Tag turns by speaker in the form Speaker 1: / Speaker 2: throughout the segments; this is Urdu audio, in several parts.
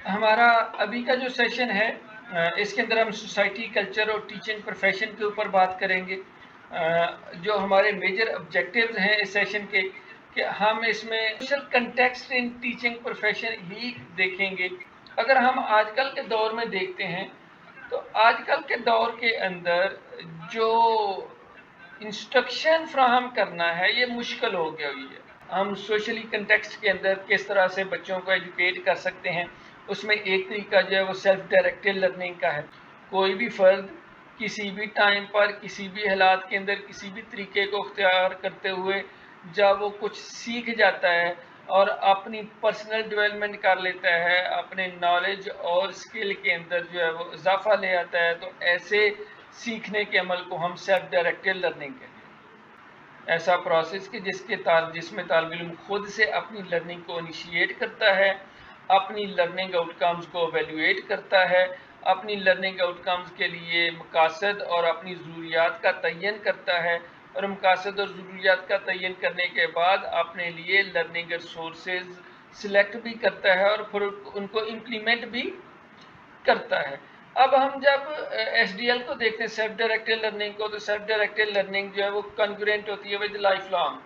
Speaker 1: ہمارا ابھی کا جو سیشن ہے اس کے اندر ہم سوسائٹی کلچر اور ٹیچنگ پروفیشن کے اوپر بات کریں گے. جو ہمارے میجر آبجیکٹیوز ہیں اس سیشن کے کہ ہم اس میں social context in teaching profession ہی دیکھیں گے. اگر ہم آج کل کے دور میں دیکھتے ہیں تو آج کل کے دور کے اندر جو انسٹرکشن فراہم کرنا ہے یہ مشکل ہو گیا ہوئی ہے. ہم سوشلی کنٹیکسٹ کے اندر کس طرح سے بچوں کو ایجوکیٹ کر سکتے ہیں، اس میں ایک طریقہ جو ہے وہ سیلف ڈائریکٹڈ لرننگ کا ہے. کوئی بھی فرد کسی بھی ٹائم پر کسی بھی حالات کے اندر کسی بھی طریقے کو اختیار کرتے ہوئے جب وہ کچھ سیکھ جاتا ہے اور اپنی پرسنل ڈیولپمنٹ کر لیتا ہے، اپنے نالج اور اسکل کے اندر جو ہے وہ اضافہ لے آتا ہے، تو ایسے سیکھنے کے عمل کو ہم سیلف ڈائریکٹڈ لرننگ کہتے ہیں. ایسا پروسیس کہ جس میں طالب علم خود سے اپنی لرننگ کو انیشیٹ کرتا ہے، اپنی لرننگ آؤٹ کمز کو ایویلویٹ کرتا ہے، اپنی لرننگ آؤٹ کمز کے لیے مقاصد اور اپنی ضروریات کا تعین کرتا ہے، اور مقاصد اور ضروریات کا تعین کرنے کے بعد اپنے لیے لرننگ ریسورسز سلیکٹ بھی کرتا ہے اور پھر ان کو امپلیمنٹ بھی کرتا ہے. اب ہم جب ایس ڈی ایل کو دیکھتے ہیں، سیلف ڈائریکٹڈ لرننگ کو، تو سیلف ڈائریکٹڈ لرننگ جو ہے وہ کنگرینٹ ہوتی ہے ود لائف لانگ.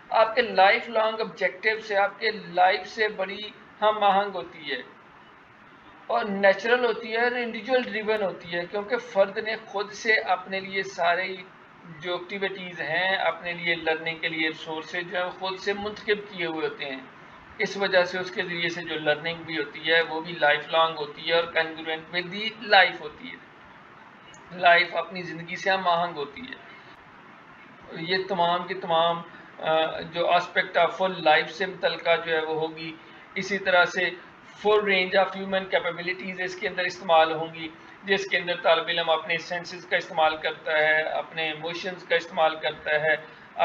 Speaker 1: آپ کے لائف لانگ آبجیکٹیو سے، آپ کے لائف سے بڑی ہم آہنگ ہوتی ہے اور نیچرل ہوتی ہے اور انڈیویجول ڈریون ہوتی ہے، کیونکہ فرد نے خود سے اپنے لیے سارے جو ایکٹیویٹیز ہیں، اپنے لیے لرننگ کے لیے سورسز جو ہیں خود سے منتخب کیے ہوئے ہوتے ہیں. اس وجہ سے اس کے ذریعے سے جو لرننگ بھی ہوتی ہے وہ بھی لائف لانگ ہوتی ہے اور کنگرینٹ ود دی لائف ہوتی ہے. لائف اپنی زندگی سے ہم آہنگ ہوتی ہے. یہ تمام کی تمام جو آسپیکٹ آف فل لائف سے متعلقہ جو ہے وہ ہوگی. اسی طرح سے full range of human capabilities اس کے اندر استعمال ہوں گی، جس کے اندر طالب علم اپنے سینسز کا استعمال کرتا ہے، اپنے ایموشنز کا استعمال کرتا ہے،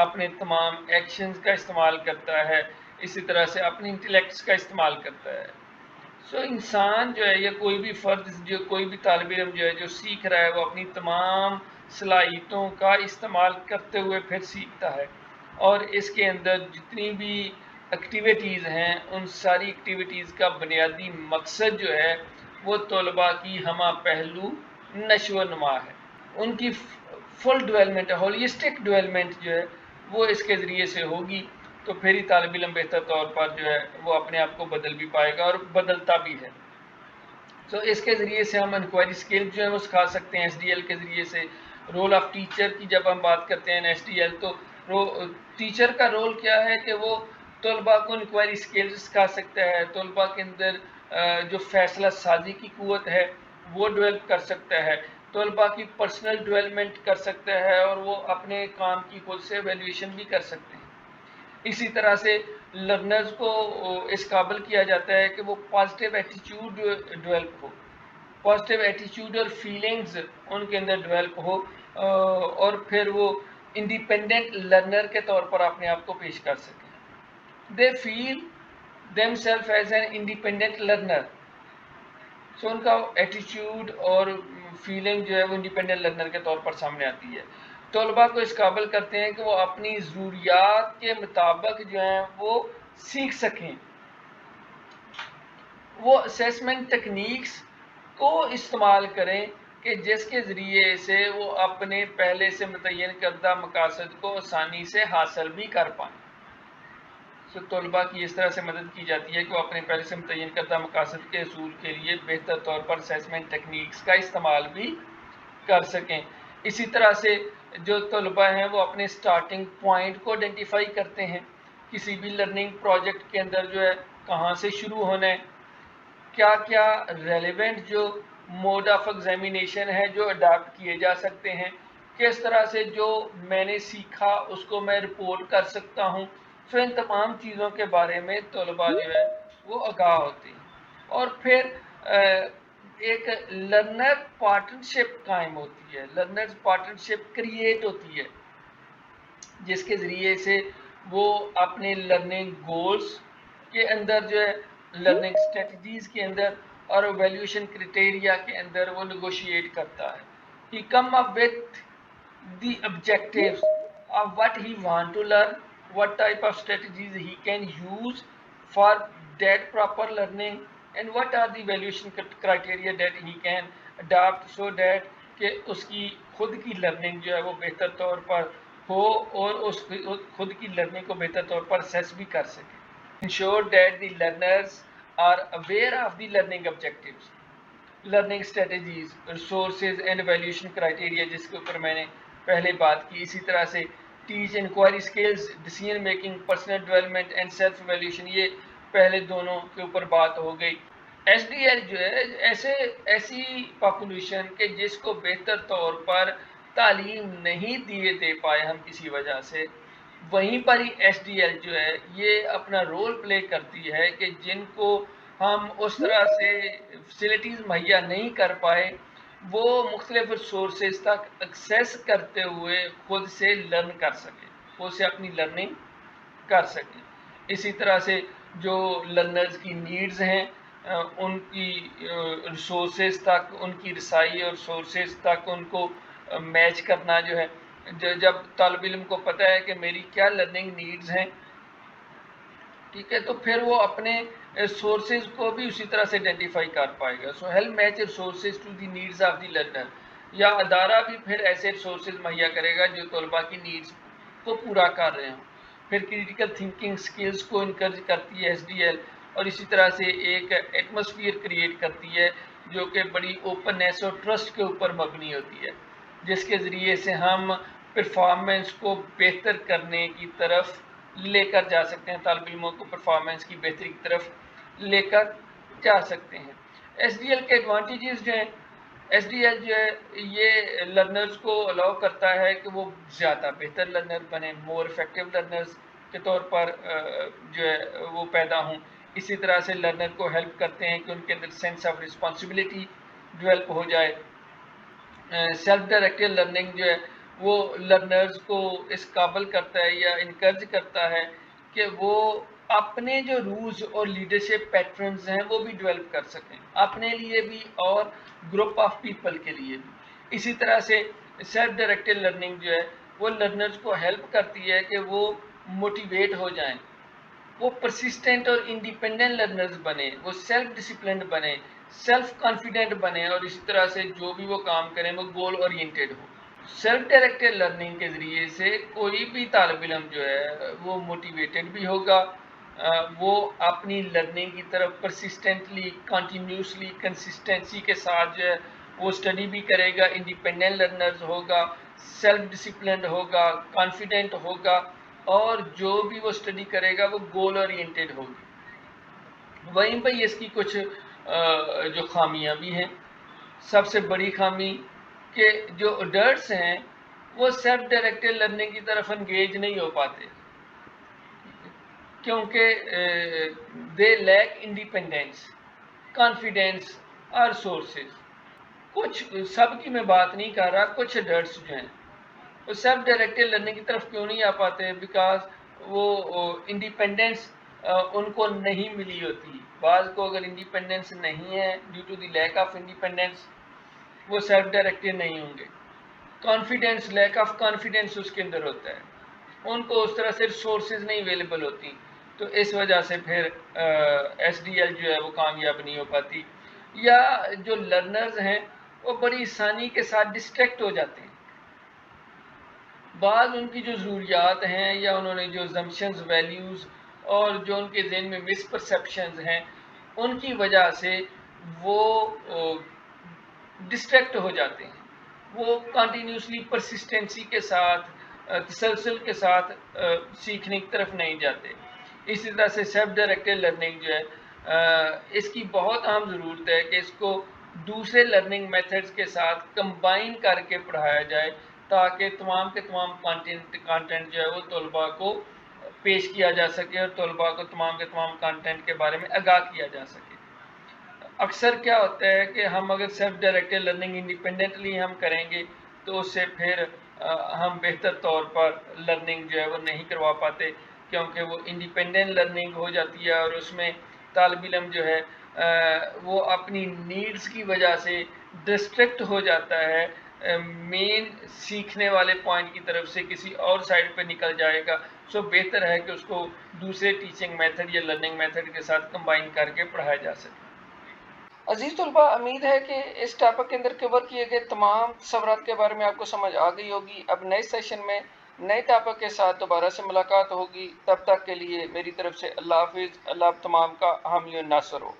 Speaker 1: اپنے تمام ایکشنز کا استعمال کرتا ہے، اسی طرح سے اپنی انٹلیکٹس کا استعمال کرتا ہے. سو انسان جو ہے یا کوئی بھی فرد جو کوئی بھی طالب علم جو ہے جو سیکھ رہا ہے وہ اپنی تمام صلاحیتوں کا استعمال کرتے ہوئے پھر سیکھتا ہے، اور اس کے اندر جتنی بھی ایکٹیویٹیز ہیں ان ساری ایکٹیویٹیز کا بنیادی مقصد جو ہے وہ طلباء کی ہمہ پہلو نشو و نما ہے. ان کی فل ڈیولپمنٹ، ہولسٹک ڈیولپمنٹ جو ہے وہ اس کے ذریعے سے ہوگی، تو پھر ہی طالب علم بہتر طور پر جو ہے وہ اپنے آپ کو بدل بھی پائے گا اور بدلتا بھی ہے. تو اس کے ذریعے سے ہم انکوائری اسکل جو ہے وہ سکھا سکتے ہیں ایس ڈی ایل کے ذریعے سے. رول آف ٹیچر کی جب ہم بات کرتے ہیں ایس ڈی ایل، تو ٹیچر کا رول کیا ہے کہ وہ طلباء کو انکوائری اسکل سکھا سکتا ہے، طلباء کے اندر جو فیصلہ سازی کی قوت ہے وہ ڈیولپ کر سکتا ہے، طلباء کی پرسنل ڈیولپمنٹ کر سکتا ہے، اور وہ اپنے کام کی خود سے ایویلیویشن بھی کر سکتے ہیں. اسی طرح سے لرنرز کو اس قابل کیا جاتا ہے کہ وہ پازیٹیو ایٹیچیوڈ ڈیولپ ہو، پازیٹیو ایٹیچیوڈ اور فیلنگز ان کے اندر ڈیولپ ہو، اور پھر وہ انڈیپینڈنٹ لرنر کے طور پر اپنے آپ کو پیش کر سکیں. They feel themselves as an independent learner. So ان کا ایٹیچیوڈ اور فیلنگ جو ہے وہ انڈیپینڈنٹ لرنر کے طور پر سامنے آتی ہے. طلباء کو اس قابل کرتے ہیں کہ وہ اپنی ضروریات کے مطابق جو ہیں وہ سیکھ سکیں. وہ اسیسمنٹ ٹیکنیکس کو استعمال کریں کہ جس کے ذریعے سے وہ اپنے پہلے سے متعین کردہ مقاصد کو آسانی سے حاصل بھی کر پائیں. تو طلباء کی اس طرح سے مدد کی جاتی ہے کہ وہ اپنے پہلے سے متعین کردہ مقاصد کے حصول کے لیے بہتر طور پر اسیسمنٹ ٹیکنیکس کا استعمال بھی کر سکیں. اسی طرح سے جو طلباء ہیں وہ اپنے سٹارٹنگ پوائنٹ کو آئیڈینٹیفائی کرتے ہیں. کسی بھی لرننگ پروجیکٹ کے اندر جو ہے کہاں سے شروع ہونا ہے، کیا کیا ریلیونٹ جو موڈ آف ایگزامینیشن ہے جو اڈاپٹ کیے جا سکتے ہیں، کس طرح سے جو میں نے سیکھا اس کو میں رپورٹ کر سکتا ہوں. سو ان تمام چیزوں کے بارے میں طلباء جو ہے وہ آگاہ ہوتے ہیں، اور پھر ایک لرنر پارٹنرشپ قائم ہوتی ہے، لرنر پارٹنرشپ کریٹ ہوتی ہے، جس کے ذریعے سے وہ اپنے لرننگ گولز کے اندر جو ہے، لرننگ اسٹریٹجیز کے اندر اور ایویلیویشن کرائٹیریا کے اندر وہ نیگوشیٹ کرتا ہے. He come up with the objectives of what he want to learn, what type of strategies he can use for that proper learning, and what are the evaluation criteria that he can adapt so that کہ اس کی خود کی لرننگ جو ہے وہ بہتر طور پر ہو اور اس خود کی لرننگ کو بہتر طور پر اسیس بھی کر سکے. Ensure that the learners are aware of the learning objectives, learning strategies, resources and evaluation criteria جس کے اوپر میں نے پہلے بات کی. اسی طرح سے teach inquiry skills, decision making, personal development and self evaluation, یہ پہلے دونوں کے اوپر بات ہو گئی. ایس ڈی ایل جو ہے ایسی پاپولیشن کہ جس کو بہتر طور پر تعلیم نہیں دے پائے ہم کسی وجہ سے, وہیں پر ہی ایس ڈی ایل جو ہے یہ اپنا رول پلے کرتی ہے کہ جن کو ہم اس طرح سے فیسلٹیز مہیا نہیں کر پائے وہ مختلف سورسز تک ایکسیس کرتے ہوئے خود سے لرن کر سکیں, خود سے اپنی لرننگ کر سکیں. اسی طرح سے جو لرنرز کی نیڈز ہیں ان کی ریسورسز تک ان کی رسائی اور سورسز تک ان کو میچ کرنا جو ہے, جب طالب علم کو پتہ ہے کہ میری کیا لرننگ نیڈز ہیں, ٹھیک ہے, تو پھر وہ اپنے سورسز کو بھی اسی طرح سے آئیڈینٹیفائی کر پائے گا. So help match resources to the needs of the learner, یا ادارہ بھی پھر ایسے ریسورسز مہیا کرے گا جو طلباء کی نیڈز کو پورا کر رہے ہوں. پھر کریٹیکل تھنکنگ سکلز کو انکریج کرتی ہے ایس ڈی ایل, اور اسی طرح سے ایک ایٹماسفیئر کریٹ کرتی ہے جو کہ بڑی اوپننیس اور ٹرسٹ کے اوپر مبنی ہوتی ہے, جس کے ذریعے سے ہم پرفارمنس کو بہتر کرنے کی طرف لے کر جا سکتے ہیں, طالب علموں کو پرفارمنس کی بہتری کی طرف لے کر جا سکتے ہیں. ایس ڈی ایل کے ایڈوانٹیجز جو ہیں, ایس ڈی ایل جو ہے یہ لرنرز کو الاؤ کرتا ہے کہ وہ زیادہ بہتر لرنر بنے, مور افیکٹو لرنرز کے طور پر جو ہے وہ پیدا ہوں. اسی طرح سے لرنر کو ہیلپ کرتے ہیں کہ ان کے اندر سینس آف رسپانسبلٹی ڈیولپ ہو جائے. سیلف ڈائریکٹڈ لرننگ جو ہے وہ لرنرز کو اس قابل کرتا ہے یا انکریج کرتا ہے کہ وہ اپنے جو رولز اور لیڈرشپ پیٹرنز ہیں وہ بھی ڈیولپ کر سکیں, اپنے لیے بھی اور گروپ آف پیپل کے لیے بھی. اسی طرح سے سیلف ڈائریکٹڈ لرننگ جو ہے وہ لرنرز کو ہیلپ کرتی ہے کہ وہ موٹیویٹ ہو جائیں, وہ پرسسٹنٹ اور انڈیپینڈنٹ لرنرز بنے, وہ سیلف ڈسپلنڈ بنے, سیلف کانفیڈنٹ بنے, اور اسی طرح سے جو بھی وہ کام کریں وہ گول اورینٹڈ ہو. سیلف ڈائریکٹڈ لرننگ کے ذریعے سے کوئی بھی طالب علم جو ہے وہ موٹیویٹڈ بھی ہوگا, وہ اپنی لرننگ کی طرف پرسسٹنٹلی, کنٹینیوسلی, کنسسٹنسی کے ساتھ جو ہے وہ اسٹڈی بھی کرے گا, انڈیپینڈنٹ لرنرز ہوگا, سیلف ڈسپلنڈ ہوگا, کانفیڈنٹ ہوگا, اور جو بھی وہ اسٹڈی کرے گا وہ گول اورینٹڈ ہوگی. وہیں پہ اس کی کچھ جو خامیاں بھی ہیں. سب سے بڑی خامی کہ جو اڈلٹس ہیں وہ سیلف ڈائریکٹڈ لرننگ کی طرف انگیج نہیں ہو پاتے کیونکہ دے لیک انڈیپینڈنس, کانفیڈینس اور سورسز. کچھ سب کی میں بات نہیں کر رہا, کچھ اڈلٹس جو ہیں وہ سیلف ڈائریکٹڈ لرننگ کی طرف کیوں نہیں آ پاتے, بیکاز وہ انڈیپینڈنس ان کو نہیں ملی ہوتی. بعض کو اگر انڈیپینڈنس نہیں ہے, due to the lack of independence وہ سیلف ڈائریکٹڈ نہیں ہوں گے. کانفیڈنس, لیک آف کانفیڈنس اس کے اندر ہوتا ہے, ان کو اس طرح سے ریسورسز نہیں اویلیبل ہوتی, تو اس وجہ سے پھر ایس ڈی ایل جو ہے وہ کامیاب نہیں ہو پاتی. یا جو لرنرز ہیں وہ بڑی آسانی کے ساتھ ڈسٹریکٹ ہو جاتے ہیں. بعض ان کی جو ضروریات ہیں یا انہوں نے جو زمپشنز, ویلیوز اور جو ان کے ذہن میں مس پرسیپشنز ہیں ان کی وجہ سے وہ ڈسٹریکٹ ہو جاتے ہیں, وہ کنٹینیوسلی پرسسٹنسی کے ساتھ, تسلسل کے ساتھ سیکھنے کی طرف نہیں جاتے. اسی طرح سے سیلف ڈائریکٹڈ لرننگ جو ہے اس کی بہت اہم ضرورت ہے کہ اس کو دوسرے لرننگ میتھڈز کے ساتھ کمبائن کر کے پڑھایا جائے تاکہ تمام کے تمام کانٹینٹ جو ہے وہ طلباء کو پیش کیا جا سکے اور طلباء کو تمام کے تمام کانٹینٹ کے بارے میں آگاہ کیا جا سکے. اکثر کیا ہوتا ہے کہ ہم اگر سیلف ڈائریکٹڈ لرننگ انڈیپینڈنٹلی ہم کریں گے تو اس سے پھر ہم بہتر طور پر لرننگ جو ہے وہ نہیں کروا پاتے, کیونکہ وہ انڈیپینڈنٹ لرننگ ہو جاتی ہے اور اس میں طالب علم جو ہے وہ اپنی نیڈز کی وجہ سے ڈسٹریکٹ ہو جاتا ہے, مین سیکھنے والے پوائنٹ کی طرف سے کسی اور سائڈ پہ نکل جائے گا. سو بہتر ہے کہ اس کو دوسرے ٹیچنگ میتھڈ یا لرننگ میتھڈ کے ساتھ کمبائن کر کے پڑھایا جا سکے. عزیز طلبہ، امید ہے کہ اس ٹاپک کے اندر کور کیے گئے تمام تصورات کے بارے میں آپ کو سمجھ آ گئی ہوگی۔ اب نئے سیشن میں نئے ٹاپک کے ساتھ دوبارہ سے ملاقات ہوگی۔ تب تک کے لیے میری طرف سے اللہ حافظ۔ اللہ آپ تمام کا حامی و ناصر ہو۔